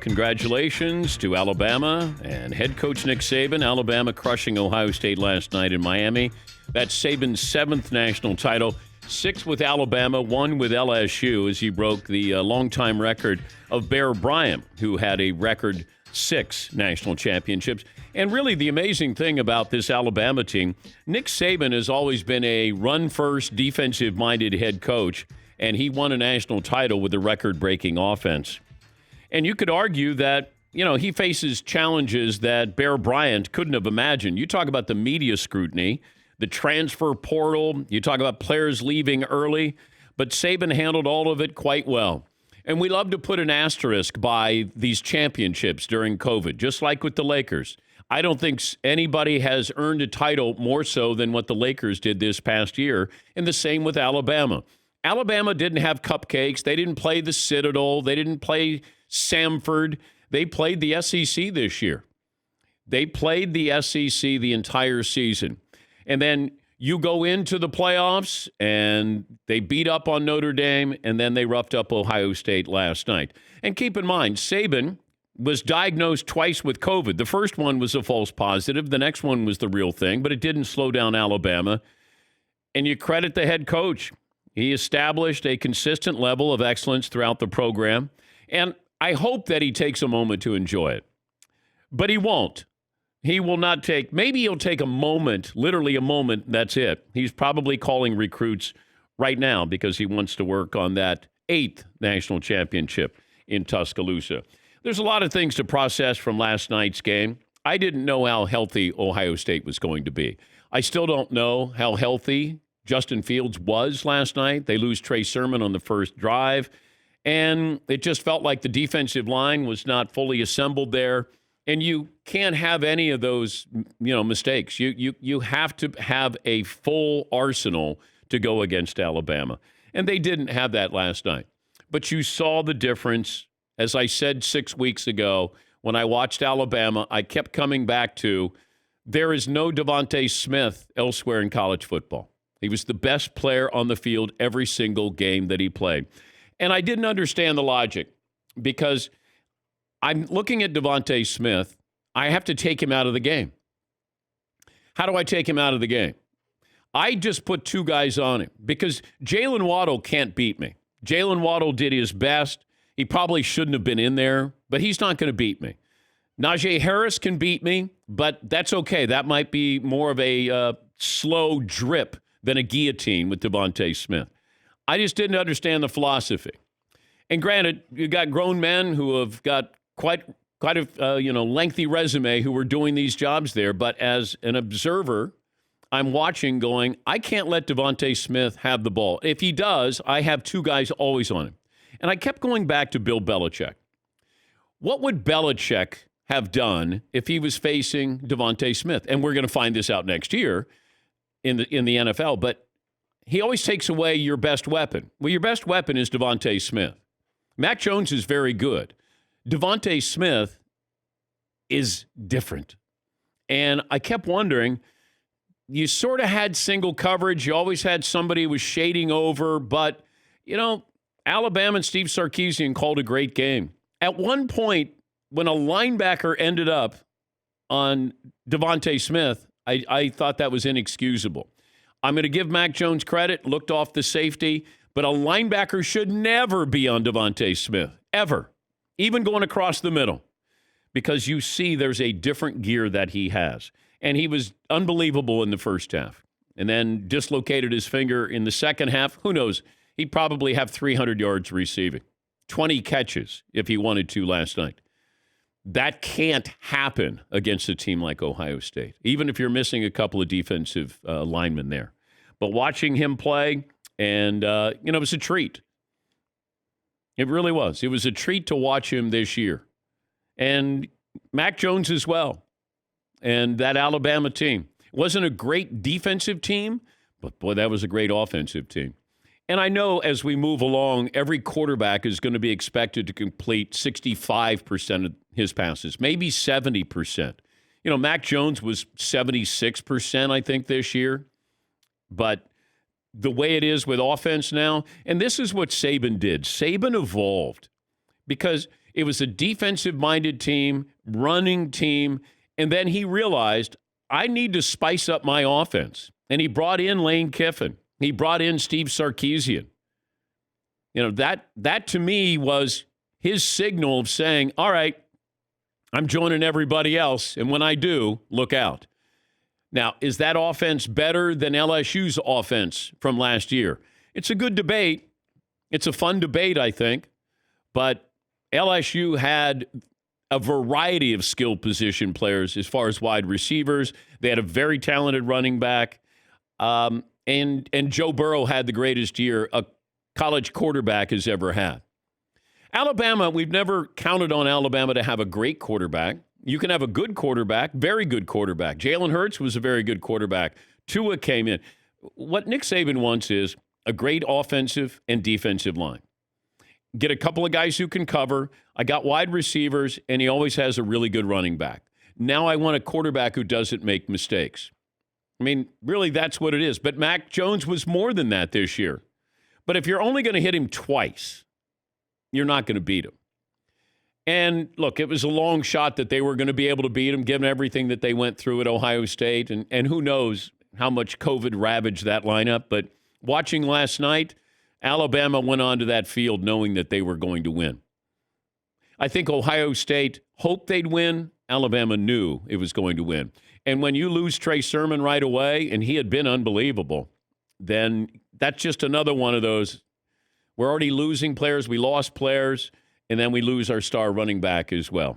Congratulations to Alabama and head coach Nick Saban. Alabama crushing Ohio State last night in Miami. That's Saban's 7th national title, 6 with Alabama, 1 with LSU, as he broke the longtime record of Bear Bryant, who had a record 6 national championships. And really the amazing thing about this Alabama team, Nick Saban has always been a run-first, defensive-minded head coach, and he won a national title with a record-breaking offense. And you could argue that, he faces challenges that Bear Bryant couldn't have imagined. You talk about the media scrutiny, the transfer portal, you talk about players leaving early, but Saban handled all of it quite well. And we love to put an asterisk by these championships during COVID, just like with the Lakers. I don't think anybody has earned a title more so than what the Lakers did this past year, and the same with Alabama. Alabama didn't have cupcakes. They didn't play the Citadel. They didn't play Samford. They played the SEC this year. They played the SEC the entire season. And then you go into the playoffs, and they beat up on Notre Dame, and then they roughed up Ohio State last night. And keep in mind, Saban was diagnosed twice with COVID. The first one was a false positive. The next one was the real thing, but it didn't slow down Alabama. And you credit the head coach. He established a consistent level of excellence throughout the program, and I hope that he takes a moment to enjoy it. But he won't. He will not take, maybe he'll take a moment, literally a moment, that's it. He's probably calling recruits right now because he wants to work on that 8th national championship in Tuscaloosa. There's a lot of things to process from last night's game. I didn't know how healthy Ohio State was going to be. I still don't know how healthy Justin Fields was last night. They lose Trey Sermon on the first drive, and it just felt like the defensive line was not fully assembled there. And you can't have any of those, mistakes. You have to have a full arsenal to go against Alabama, and they didn't have that last night. But you saw the difference. As I said 6 weeks ago, when I watched Alabama, I kept coming back to there is no Devontae Smith elsewhere in college football. He was the best player on the field every single game that he played. And I didn't understand the logic because I'm looking at Devontae Smith. I have to take him out of the game. How do I take him out of the game? I just put 2 guys on him because Jalen Waddle can't beat me. Jalen Waddle did his best. He probably shouldn't have been in there, but he's not going to beat me. Najee Harris can beat me, but that's okay. That might be more of a slow drip than a guillotine with Devontae Smith. I just didn't understand the philosophy. And granted, you got grown men who have got quite a lengthy resume who were doing these jobs there. But as an observer, I'm watching going, I can't let Devontae Smith have the ball. If he does, I have 2 guys always on him. And I kept going back to Bill Belichick. What would Belichick have done if he was facing Devontae Smith? And we're going to find this out next year in the NFL, but he always takes away your best weapon. Well, your best weapon is Devontae Smith. Mac Jones is very good. Devontae Smith is different. And I kept wondering, you sort of had single coverage. You always had somebody who was shading over, but, Alabama and Steve Sarkisian called a great game. At one point, when a linebacker ended up on Devontae Smith, I thought that was inexcusable. I'm going to give Mac Jones credit, looked off the safety, but a linebacker should never be on Devontae Smith, ever, even going across the middle, because you see there's a different gear that he has. And he was unbelievable in the first half and then dislocated his finger in the second half. Who knows? He'd probably have 300 yards receiving, 20 catches if he wanted to last night. That can't happen against a team like Ohio State, even if you're missing a couple of defensive linemen there. But watching him play, and, it was a treat. It really was. It was a treat to watch him this year. And Mac Jones as well. And that Alabama team. It wasn't a great defensive team, but, boy, that was a great offensive team. And I know as we move along, every quarterback is going to be expected to complete 65% of his passes, maybe 70%. Mac Jones was 76%, I think, this year. But the way it is with offense now, and this is what Saban did. Saban evolved because It was a defensive-minded team, running team, and then he realized, I need to spice up my offense. And he brought in Lane Kiffin. He brought in Steve Sarkisian. That to me was his signal of saying, all right, I'm joining everybody else, and when I do, look out. Now, is that offense better than LSU's offense from last year? It's a good debate. It's a fun debate, I think. But LSU had a variety of skilled position players as far as wide receivers. They had a very talented running back. And Joe Burrow had the greatest year a college quarterback has ever had. Alabama, we've never counted on Alabama to have a great quarterback. You can have a good quarterback, very good quarterback. Jalen Hurts was a very good quarterback. Tua came in. What Nick Saban wants is a great offensive and defensive line. Get a couple of guys who can cover. I got wide receivers, and he always has a really good running back. Now I want a quarterback who doesn't make mistakes. I mean, really, that's what it is. But Mac Jones was more than that this year. But if you're only going to hit him twice, you're not going to beat him. And look, it was a long shot that they were going to be able to beat him, given everything that they went through at Ohio State. And who knows how much COVID ravaged that lineup. But watching last night, Alabama went onto that field knowing that they were going to win. I think Ohio State hoped they'd win. Alabama knew it was going to win. And when you lose Trey Sermon right away, and he had been unbelievable, then that's just another one of those. We're already losing players. We lost players, and then we lose our star running back as well.